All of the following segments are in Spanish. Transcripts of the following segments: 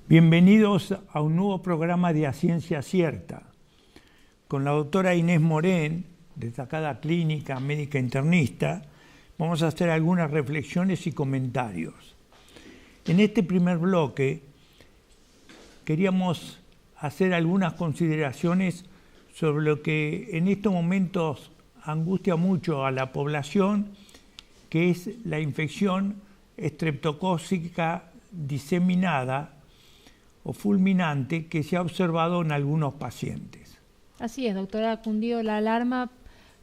Bienvenidos a un nuevo programa de A Ciencia Cierta. Con la doctora Inés Morén, destacada clínica, médica internista, vamos a hacer algunas reflexiones y comentarios. En este primer bloque queríamos hacer algunas consideraciones sobre lo que en estos momentos angustia mucho a la población, que es la infección estreptocócica diseminada o fulminante que se ha observado en algunos pacientes. Así es, doctora, ha cundido la alarma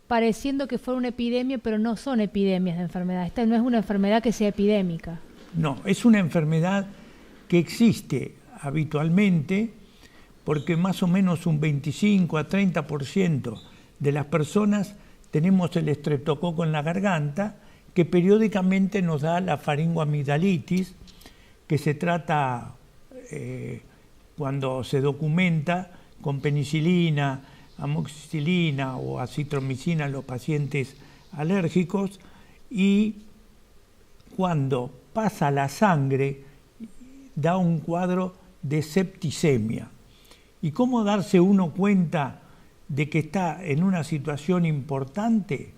pareciendo que fuera una epidemia, pero no son epidemias de enfermedad. Esta no es una enfermedad que sea epidémica. No, es una enfermedad que existe habitualmente porque más o menos un 25 a 30% de las personas tenemos el estreptococo en la garganta que periódicamente nos da la faringoamigdalitis, que se trata cuando se documenta con penicilina, amoxicilina o acitromicina en los pacientes alérgicos, y cuando pasa la sangre da un cuadro de septicemia. ¿Y cómo darse uno cuenta de que está en una situación importante?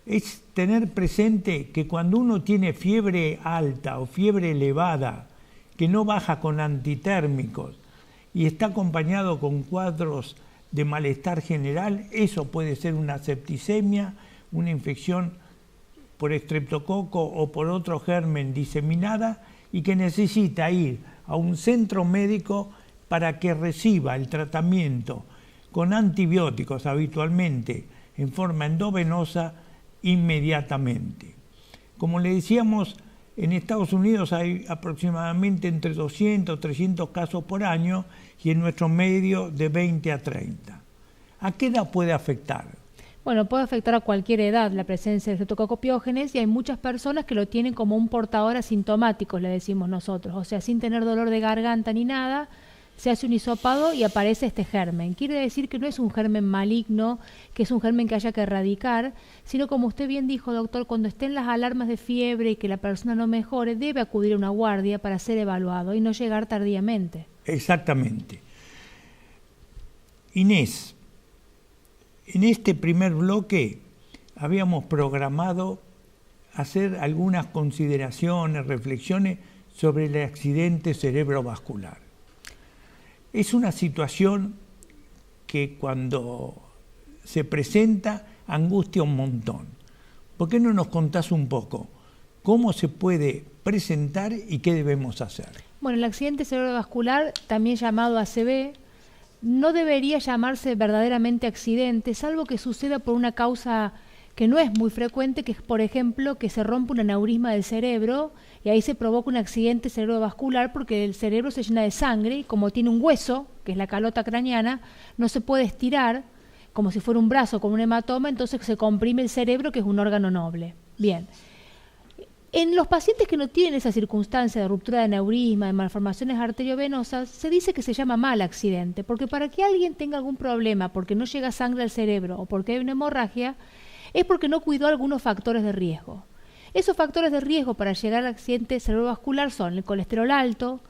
Es tener presente que cuando uno tiene fiebre alta o fiebre elevada, que no baja con antitérmicos y está acompañado con cuadros de malestar general, eso puede ser una septicemia, una infección por estreptococo o por otro germen diseminada y que necesita ir a un centro médico para que reciba el tratamiento con antibióticos habitualmente en forma endovenosa inmediatamente. Como le decíamos, en Estados Unidos hay aproximadamente entre 200 y 300 casos por año y en nuestro medio de 20 a 30. ¿A qué edad puede afectar? Bueno, puede afectar a cualquier edad la presencia de Streptococcus pyogenes y hay muchas personas que lo tienen como un portador asintomático, le decimos nosotros, o sea, sin tener dolor de garganta ni nada, se hace un hisopado y aparece este germen. Quiere decir que no es un germen maligno, que es un germen que haya que erradicar, sino como usted bien dijo, doctor, cuando estén las alarmas de fiebre y que la persona no mejore, debe acudir a una guardia para ser evaluado y no llegar tardíamente. Exactamente. Inés, en este primer bloque habíamos programado hacer algunas consideraciones, reflexiones sobre el accidente cerebrovascular. Es una situación que cuando se presenta angustia un montón. ¿Por qué no nos contás un poco cómo se puede presentar y qué debemos hacer? Bueno, el accidente cerebrovascular, también llamado ACV, no debería llamarse verdaderamente accidente, salvo que suceda por una causa que no es muy frecuente, que es, por ejemplo, que se rompe un aneurisma del cerebro y ahí se provoca un accidente cerebrovascular porque el cerebro se llena de sangre y como tiene un hueso, que es la calota craneana, no se puede estirar como si fuera un brazo con un hematoma, entonces se comprime el cerebro, que es un órgano noble. Bien. En los pacientes que no tienen esa circunstancia de ruptura de aneurisma, de malformaciones arteriovenosas, se dice que se llama mal accidente, porque para que alguien tenga algún problema, porque no llega sangre al cerebro o porque hay una hemorragia, es porque no cuidó algunos factores de riesgo. Esos factores de riesgo para llegar al accidente cerebrovascular son el colesterol alto,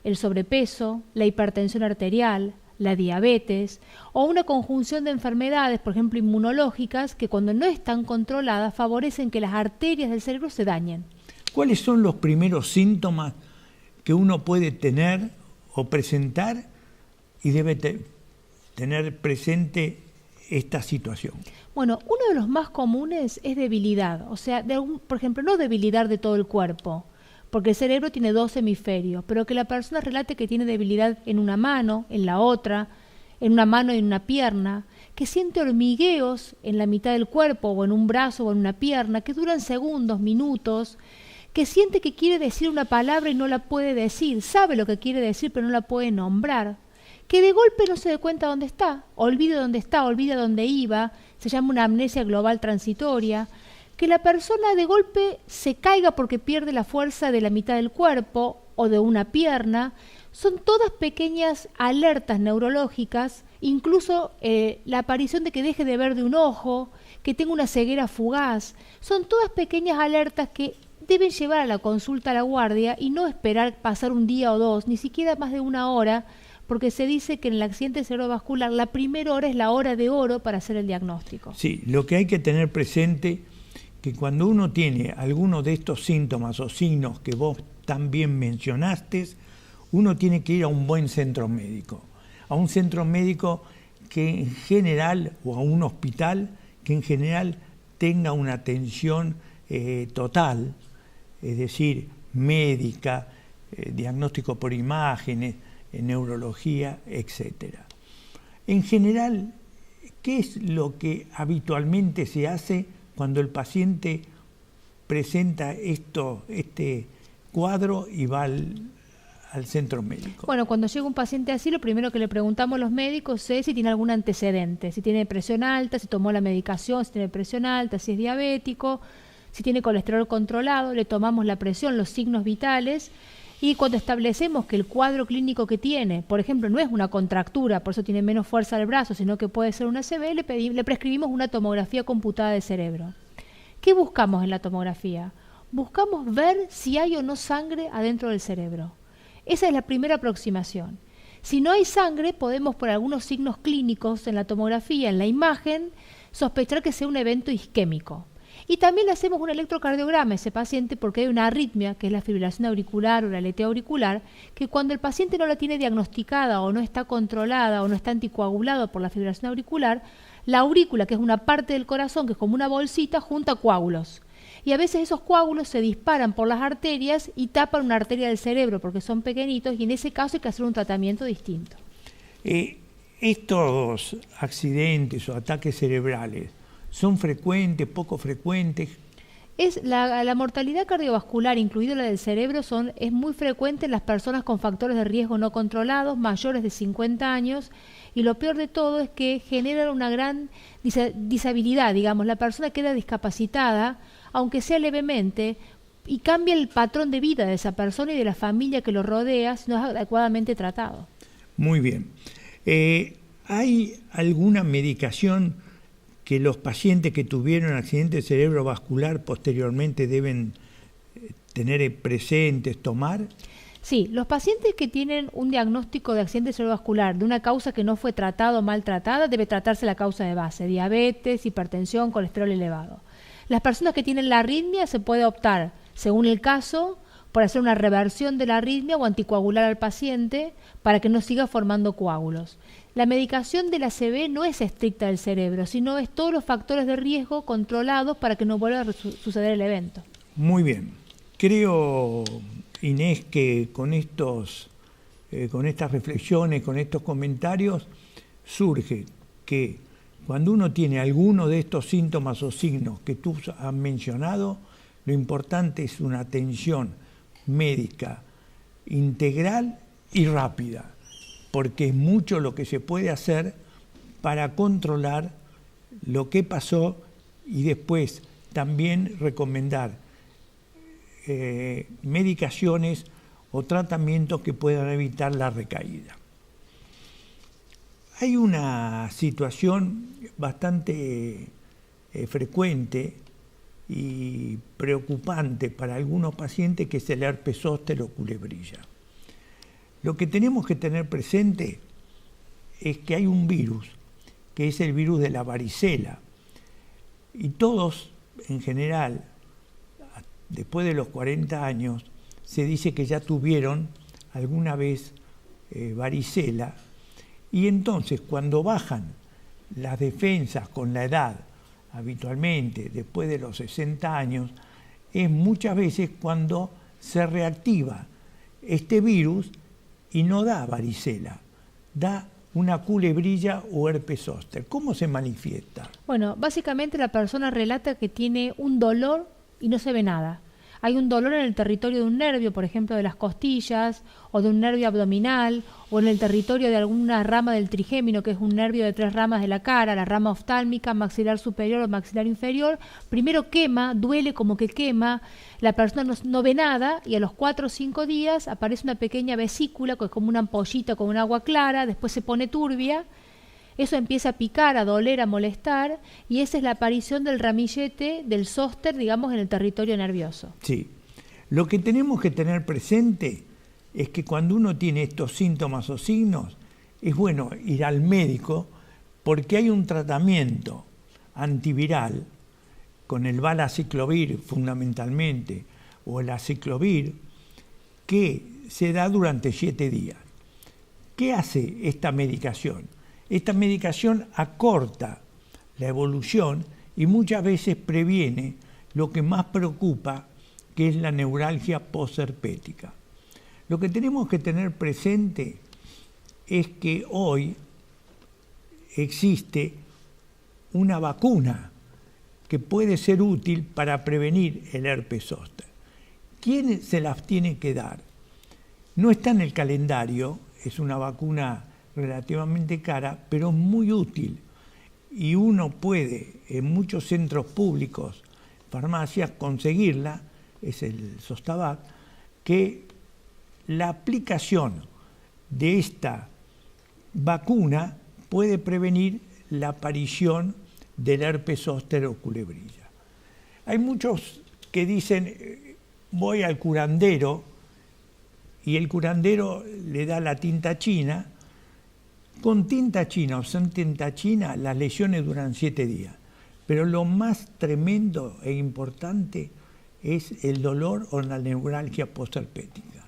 el sobrepeso, la hipertensión arterial, la diabetes o una conjunción de enfermedades, por ejemplo inmunológicas, que cuando no están controladas favorecen que las arterias del cerebro se dañen. ¿Cuáles son los primeros síntomas que uno puede tener o presentar y debe tener presente esta situación? Bueno, uno de los más comunes es debilidad, o sea, por ejemplo, no debilidad de todo el cuerpo, porque el cerebro tiene 2 hemisferios, pero que la persona relate que tiene debilidad en una mano, en la otra, en una mano y en una pierna, que siente hormigueos en la mitad del cuerpo o en un brazo o en una pierna, que duran segundos, minutos, que siente que quiere decir una palabra y no la puede decir, sabe lo que quiere decir pero no la puede nombrar, que de golpe no se dé cuenta dónde está, olvida dónde iba, se llama una amnesia global transitoria, que la persona de golpe se caiga porque pierde la fuerza de la mitad del cuerpo o de una pierna, son todas pequeñas alertas neurológicas, incluso la aparición de que deje de ver de un ojo, que tenga una ceguera fugaz, son todas pequeñas alertas que deben llevar a la consulta a la guardia y no esperar pasar un día o dos, ni siquiera más de una hora, porque se dice que en el accidente cerebrovascular la primera hora es la hora de oro para hacer el diagnóstico. Sí, lo que hay que tener presente que cuando uno tiene alguno de estos síntomas o signos que vos también mencionaste, uno tiene que ir a un buen centro médico, a un centro médico que en general, o a un hospital que en general tenga una atención total, es decir, médica, diagnóstico por imágenes, neurología, etc. En general, ¿qué es lo que habitualmente se hace cuando el paciente presenta este cuadro y va al centro médico? Bueno, cuando llega un paciente así, lo primero que le preguntamos a los médicos es si tiene algún antecedente, si tiene presión alta, si tomó la medicación, si tiene presión alta, si es diabético, si tiene colesterol controlado, le tomamos la presión, los signos vitales, y cuando establecemos que el cuadro clínico que tiene, por ejemplo, no es una contractura, por eso tiene menos fuerza del brazo, sino que puede ser una ACV, le prescribimos una tomografía computada del cerebro. ¿Qué buscamos en la tomografía? Buscamos ver si hay o no sangre adentro del cerebro. Esa es la primera aproximación. Si no hay sangre, podemos, por algunos signos clínicos en la tomografía, en la imagen, sospechar que sea un evento isquémico. Y también le hacemos un electrocardiograma a ese paciente porque hay una arritmia, que es la fibrilación auricular o la aleteo auricular, que cuando el paciente no la tiene diagnosticada o no está controlada o no está anticoagulado por la fibrilación auricular, la aurícula, que es una parte del corazón, que es como una bolsita, junta coágulos. Y a veces esos coágulos se disparan por las arterias y tapan una arteria del cerebro porque son pequeñitos, y en ese caso hay que hacer un tratamiento distinto. Estos accidentes o ataques cerebrales, ¿son frecuentes, poco frecuentes? La mortalidad cardiovascular, incluida la del cerebro, es muy frecuente en las personas con factores de riesgo no controlados, mayores de 50 años, y lo peor de todo es que generan una gran disabilidad, digamos, la persona queda discapacitada, aunque sea levemente, y cambia el patrón de vida de esa persona y de la familia que lo rodea si no es adecuadamente tratado. Muy bien. ¿Hay alguna medicación que los pacientes que tuvieron accidente cerebrovascular posteriormente deben tener presentes, tomar? Sí, los pacientes que tienen un diagnóstico de accidente cerebrovascular de una causa que no fue tratada o maltratada, debe tratarse la causa de base: diabetes, hipertensión, colesterol elevado. Las personas que tienen la arritmia, se puede optar, según el caso, por hacer una reversión de la arritmia o anticoagular al paciente para que no siga formando coágulos. La medicación de la ACV no es estricta del cerebro, sino es todos los factores de riesgo controlados para que no vuelva a suceder el evento. Muy bien. Creo, Inés, que con estas reflexiones, con estos comentarios, surge que cuando uno tiene alguno de estos síntomas o signos que tú has mencionado, lo importante es una atención médica integral y rápida, porque es mucho lo que se puede hacer para controlar lo que pasó y después también recomendar medicaciones o tratamientos que puedan evitar la recaída. Hay una situación bastante frecuente y preocupante para algunos pacientes, que es el herpes zóster o culebrilla. Lo que tenemos que tener presente es que hay un virus, que es el virus de la varicela, y todos, en general, después de los 40 años, se dice que ya tuvieron alguna vez varicela, y entonces cuando bajan las defensas con la edad, habitualmente después de los 60 años, es muchas veces cuando se reactiva este virus y no da varicela, da una culebrilla o herpes zóster. ¿Cómo se manifiesta? Bueno, básicamente la persona relata que tiene un dolor y no se ve nada. Hay un dolor en el territorio de un nervio, por ejemplo, de las costillas, o de un nervio abdominal, o en el territorio de alguna rama del trigémino, que es un nervio de 3 ramas de la cara, la rama oftálmica, maxilar superior o maxilar inferior. Primero quema, duele como que quema, la persona no ve nada, y a los 4 o 5 días aparece una pequeña vesícula, que es como una ampollita con un agua clara, después se pone turbia. Eso empieza a picar, a doler, a molestar, y esa es la aparición del ramillete, del zóster, digamos, en el territorio nervioso. Sí, Lo que tenemos que tener presente es que cuando uno tiene estos síntomas o signos, es bueno ir al médico porque hay un tratamiento antiviral con el valaciclovir fundamentalmente, o el aciclovir, que se da durante 7 días. ¿Qué hace esta medicación? Esta medicación acorta la evolución y muchas veces previene lo que más preocupa, que es la neuralgia posherpética. Lo que tenemos que tener presente es que hoy existe una vacuna que puede ser útil para prevenir el herpes zóster. ¿Quién se las tiene que dar? No está en el calendario, es una vacuna relativamente cara, pero es muy útil. Y uno puede, en muchos centros públicos, farmacias, conseguirla, es el Zostavac, que la aplicación de esta vacuna puede prevenir la aparición del herpes zóster o culebrilla. Hay muchos que dicen, voy al curandero, y el curandero le da la tinta china. Con tinta china o sin tinta china, las lesiones duran 7 días. Pero lo más tremendo e importante es el dolor o la neuralgia posherpética.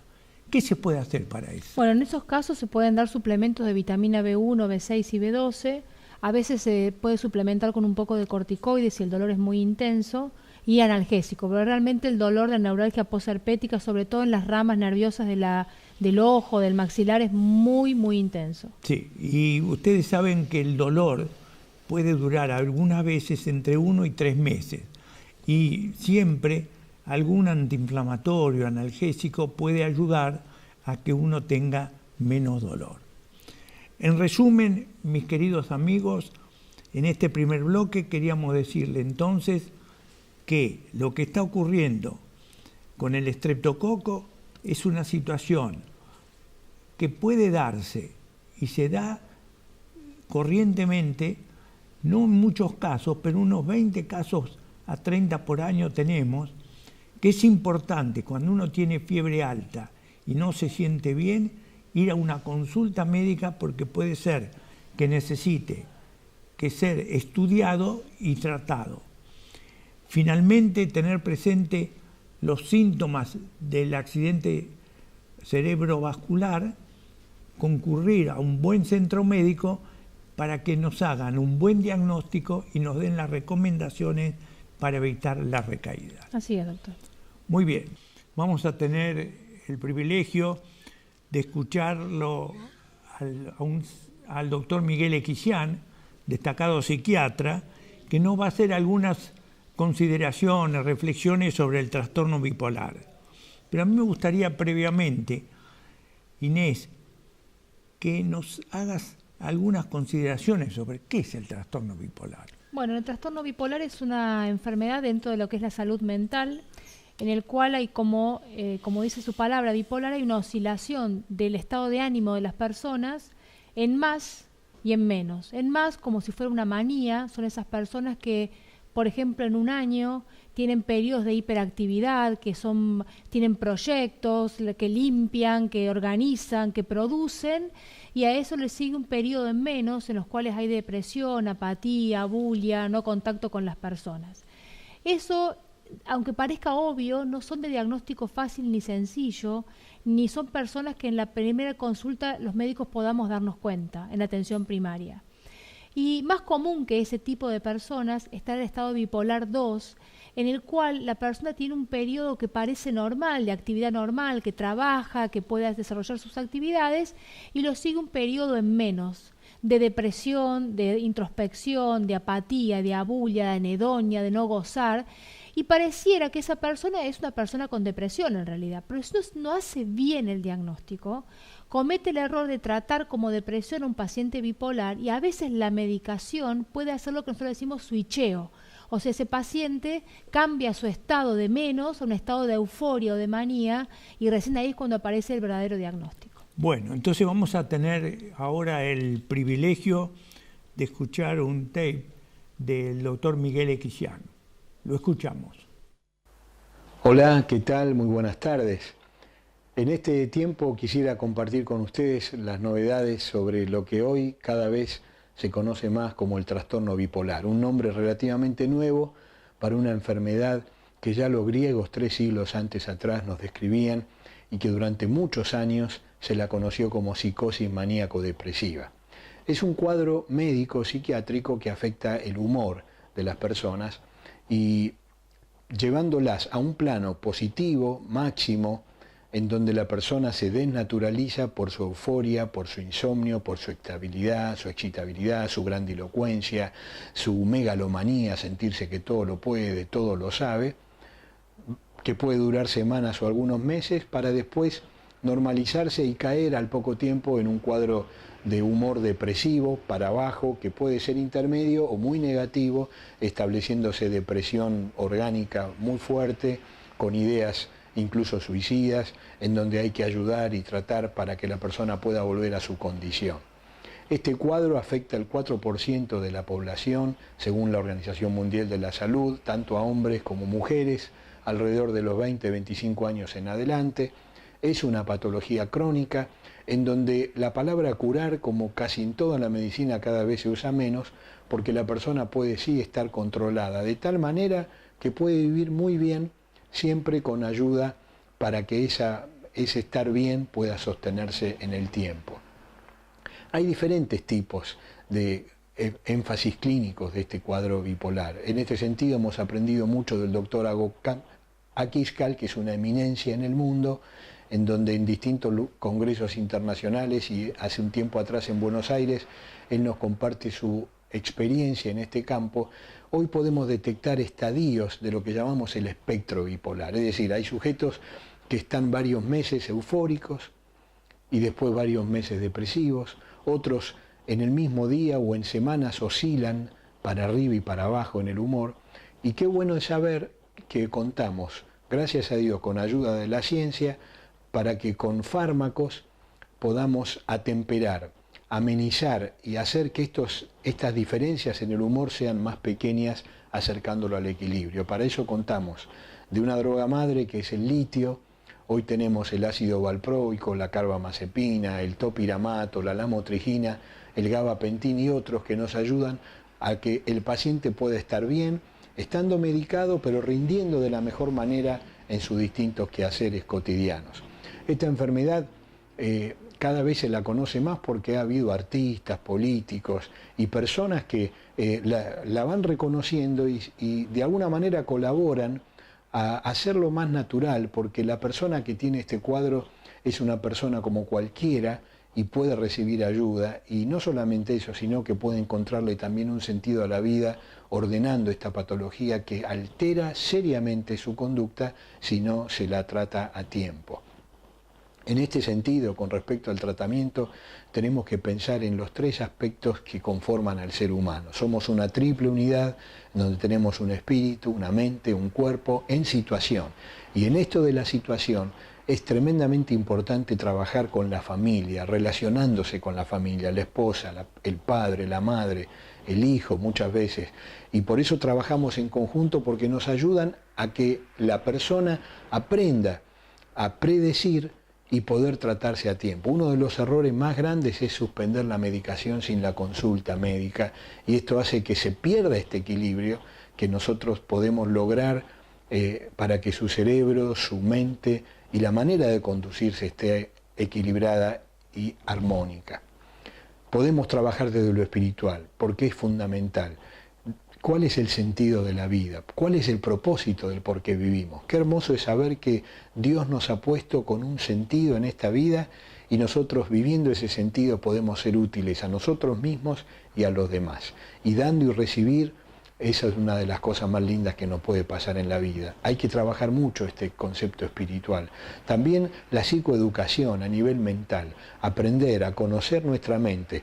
¿Qué se puede hacer para eso? Bueno, en esos casos se pueden dar suplementos de vitamina B1, B6 y B12. A veces se puede suplementar con un poco de corticoides si el dolor es muy intenso, y analgésico, pero realmente el dolor de neuralgia posherpética, sobre todo en las ramas nerviosas del ojo, del maxilar, es muy, muy intenso. Sí, y ustedes saben que el dolor puede durar algunas veces entre 1 y 3 meses, y siempre algún antiinflamatorio, analgésico puede ayudar a que uno tenga menos dolor. En resumen, mis queridos amigos, en este primer bloque queríamos decirle entonces que lo que está ocurriendo con el estreptococo es una situación que puede darse y se da corrientemente, no en muchos casos, pero unos 20 casos a 30 por año tenemos, que es importante cuando uno tiene fiebre alta y no se siente bien, ir a una consulta médica porque puede ser que necesite que ser estudiado y tratado. Finalmente, tener presente los síntomas del accidente cerebrovascular, concurrir a un buen centro médico para que nos hagan un buen diagnóstico y nos den las recomendaciones para evitar la recaída. Así es, doctor. Muy bien, vamos a tener el privilegio de escucharlo al doctor Miguel Equisián, destacado psiquiatra, que nos va a hacer algunas consideraciones, reflexiones sobre el trastorno bipolar. Pero a mí me gustaría previamente, Inés, que nos hagas algunas consideraciones sobre qué es el trastorno bipolar. Bueno, el trastorno bipolar es una enfermedad dentro de lo que es la salud mental, en el cual hay como dice su palabra, bipolar, hay una oscilación del estado de ánimo de las personas en más y en menos. En más, como si fuera una manía, son esas personas que, por ejemplo, en un año tienen periodos de hiperactividad, tienen proyectos, que limpian, que organizan, que producen, y a eso le sigue un periodo en menos, en los cuales hay depresión, apatía, bulia, no contacto con las personas. Eso, aunque parezca obvio, no son de diagnóstico fácil ni sencillo, ni son personas que en la primera consulta los médicos podamos darnos cuenta en la atención primaria. Y más común que ese tipo de personas está el estado bipolar 2, en el cual la persona tiene un periodo que parece normal, de actividad normal, que trabaja, que puede desarrollar sus actividades, y lo sigue un periodo en menos, de depresión, de introspección, de apatía, de abulia, de anedonia, de no gozar, y pareciera que esa persona es una persona con depresión en realidad, pero eso no hace bien el diagnóstico. Comete el error de tratar como depresión a un paciente bipolar, y a veces la medicación puede hacer lo que nosotros decimos switcheo. O sea, ese paciente cambia su estado de menos a un estado de euforia o de manía, y recién ahí es cuando aparece el verdadero diagnóstico. Bueno, entonces vamos a tener ahora el privilegio de escuchar un tape del doctor Miguel Equisián. Lo escuchamos. Hola, ¿qué tal? Muy buenas tardes. En este tiempo quisiera compartir con ustedes las novedades sobre lo que hoy cada vez se conoce más como el trastorno bipolar, un nombre relativamente nuevo para una enfermedad que ya los griegos 3 siglos antes atrás nos describían y que durante muchos años se la conoció como psicosis maníaco-depresiva. Es un cuadro médico psiquiátrico que afecta el humor de las personas y llevándolas a un plano positivo, máximo, en donde la persona se desnaturaliza por su euforia, por su insomnio, por su estabilidad, su excitabilidad, su grandilocuencia, su megalomanía, sentirse que todo lo puede, todo lo sabe, que puede durar semanas o algunos meses para después normalizarse y caer al poco tiempo en un cuadro de humor depresivo, para abajo, que puede ser intermedio o muy negativo, estableciéndose depresión orgánica muy fuerte, con ideas incluso suicidas, en donde hay que ayudar y tratar para que la persona pueda volver a su condición. Este cuadro afecta al 4% de la población, según la Organización Mundial de la Salud, tanto a hombres como mujeres, alrededor de los 20-25 años en adelante. Es una patología crónica en donde la palabra curar, como casi en toda la medicina, cada vez se usa menos, porque la persona puede sí estar controlada, de tal manera que puede vivir muy bien, siempre con ayuda para que ese estar bien pueda sostenerse en el tiempo. Hay diferentes tipos de énfasis clínicos de este cuadro bipolar. En este sentido hemos aprendido mucho del doctor Akishkal, que es una eminencia en el mundo, en donde en distintos congresos internacionales y hace un tiempo atrás en Buenos Aires, él nos comparte su experiencia en este campo. Hoy podemos detectar estadios de lo que llamamos el espectro bipolar, es decir, hay sujetos que están varios meses eufóricos y después varios meses depresivos, otros en el mismo día o en semanas oscilan para arriba y para abajo en el humor, y qué bueno es saber que contamos, gracias a Dios, con ayuda de la ciencia, para que con fármacos podamos atemperar, amenizar y hacer que estas diferencias en el humor sean más pequeñas, acercándolo al equilibrio. Para eso contamos de una droga madre que es el litio. Hoy tenemos el ácido valproico, la carbamazepina, el topiramato, la lamotrigina, el gabapentin y otros que nos ayudan a que el paciente pueda estar bien, estando medicado, pero rindiendo de la mejor manera en sus distintos quehaceres cotidianos. Esta enfermedad cada vez se la conoce más porque ha habido artistas, políticos y personas que la van reconociendo y de alguna manera colaboran a hacerlo más natural, porque la persona que tiene este cuadro es una persona como cualquiera y puede recibir ayuda, y no solamente eso, sino que puede encontrarle también un sentido a la vida ordenando esta patología que altera seriamente su conducta si no se la trata a tiempo. En este sentido, con respecto al tratamiento, tenemos que pensar en los 3 aspectos que conforman al ser humano. Somos una triple unidad donde tenemos un espíritu, una mente, un cuerpo en situación. Y en esto de la situación es tremendamente importante trabajar con la familia, relacionándose con la familia, la esposa, el padre, la madre, el hijo muchas veces. Y por eso trabajamos en conjunto, porque nos ayudan a que la persona aprenda a predecir y poder tratarse a tiempo. Uno de los errores más grandes es suspender la medicación sin la consulta médica, y esto hace que se pierda este equilibrio que nosotros podemos lograr para que su cerebro, su mente y la manera de conducirse esté equilibrada y armónica. Podemos trabajar desde lo espiritual, porque es fundamental. ¿Cuál es el sentido de la vida? ¿Cuál es el propósito del por qué vivimos? Qué hermoso es saber que Dios nos ha puesto con un sentido en esta vida, y nosotros viviendo ese sentido podemos ser útiles a nosotros mismos y a los demás. Y dando y recibir, esa es una de las cosas más lindas que nos puede pasar en la vida. Hay que trabajar mucho este concepto espiritual. También la psicoeducación a nivel mental, aprender a conocer nuestra mente.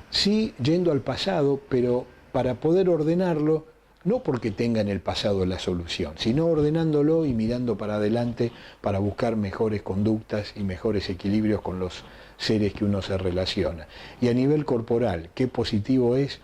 Sí, yendo al pasado, pero para poder ordenarlo, no porque tenga en el pasado la solución, sino ordenándolo y mirando para adelante para buscar mejores conductas y mejores equilibrios con los seres que uno se relaciona. Y a nivel corporal, qué positivo es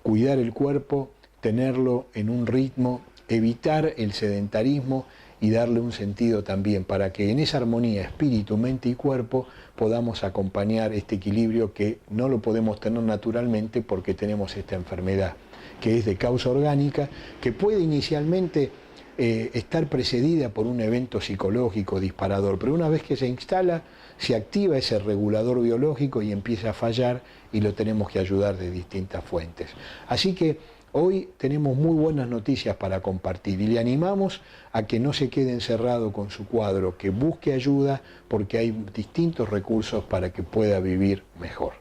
cuidar el cuerpo, tenerlo en un ritmo, evitar el sedentarismo y darle un sentido también para que en esa armonía espíritu, mente y cuerpo podamos acompañar este equilibrio que no lo podemos tener naturalmente porque tenemos esta enfermedad, que es de causa orgánica, que puede inicialmente estar precedida por un evento psicológico disparador, pero una vez que se instala, se activa ese regulador biológico y empieza a fallar y lo tenemos que ayudar de distintas fuentes. Así que hoy tenemos muy buenas noticias para compartir y le animamos a que no se quede encerrado con su cuadro, que busque ayuda porque hay distintos recursos para que pueda vivir mejor.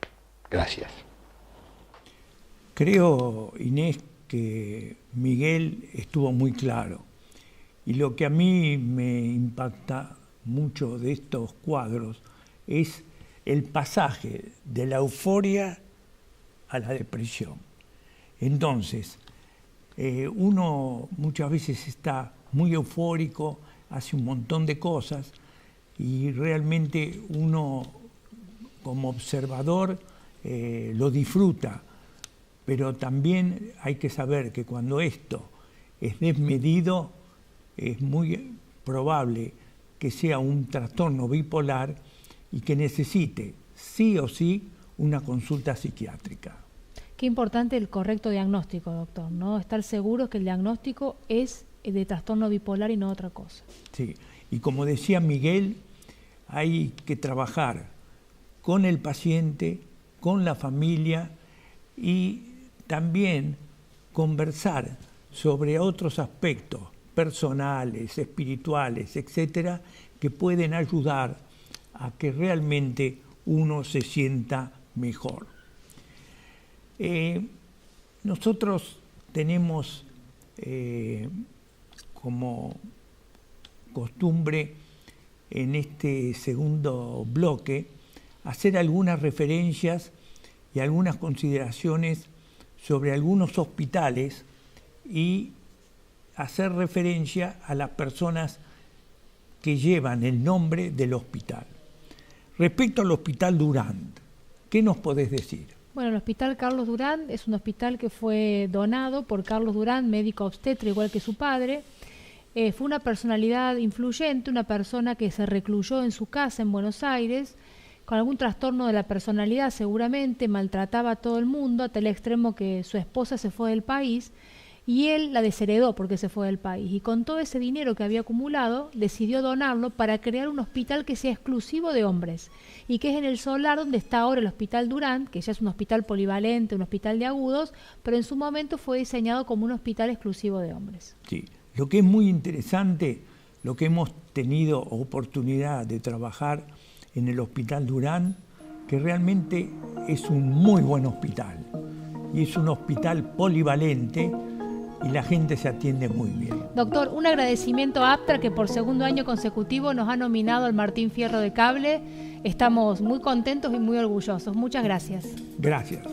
Gracias. Creo, Inés, que Miguel estuvo muy claro. Y lo que a mí me impacta mucho de estos cuadros es el pasaje de la euforia a la depresión. Entonces, uno muchas veces está muy eufórico, hace un montón de cosas y realmente uno como observador lo disfruta, pero también hay que saber que cuando esto es desmedido, es muy probable que sea un trastorno bipolar y que necesite sí o sí una consulta psiquiátrica. Qué importante el correcto diagnóstico, doctor, ¿no? Estar seguros que el diagnóstico es de trastorno bipolar y no otra cosa. Sí, y como decía Miguel, hay que trabajar con el paciente, con la familia y también conversar sobre otros aspectos personales, espirituales, etcétera, que pueden ayudar a que realmente uno se sienta mejor. Nosotros tenemos como costumbre en este segundo bloque hacer algunas referencias y algunas consideraciones sobre algunos hospitales y hacer referencia a las personas que llevan el nombre del hospital. Respecto al Hospital Durand, ¿qué nos podés decir? Bueno, el Hospital Carlos Durand es un hospital que fue donado por Carlos Durand, médico obstetra igual que su padre. Fue una personalidad influyente, una persona que se recluyó en su casa en Buenos Aires, con algún trastorno de la personalidad seguramente, maltrataba a todo el mundo, hasta el extremo que su esposa se fue del país, y él la desheredó porque se fue del país. Y con todo ese dinero que había acumulado, decidió donarlo para crear un hospital que sea exclusivo de hombres, y que es en el solar donde está ahora el Hospital Durand, que ya es un hospital polivalente, un hospital de agudos, pero en su momento fue diseñado como un hospital exclusivo de hombres. Sí, lo que es muy interesante, lo que hemos tenido oportunidad de trabajar en el Hospital Durand, que realmente es un muy buen hospital, y es un hospital polivalente, y la gente se atiende muy bien. Doctor, un agradecimiento a APTRA, que por segundo año consecutivo nos ha nominado al Martín Fierro de Cable. Estamos muy contentos y muy orgullosos. Muchas gracias. Gracias.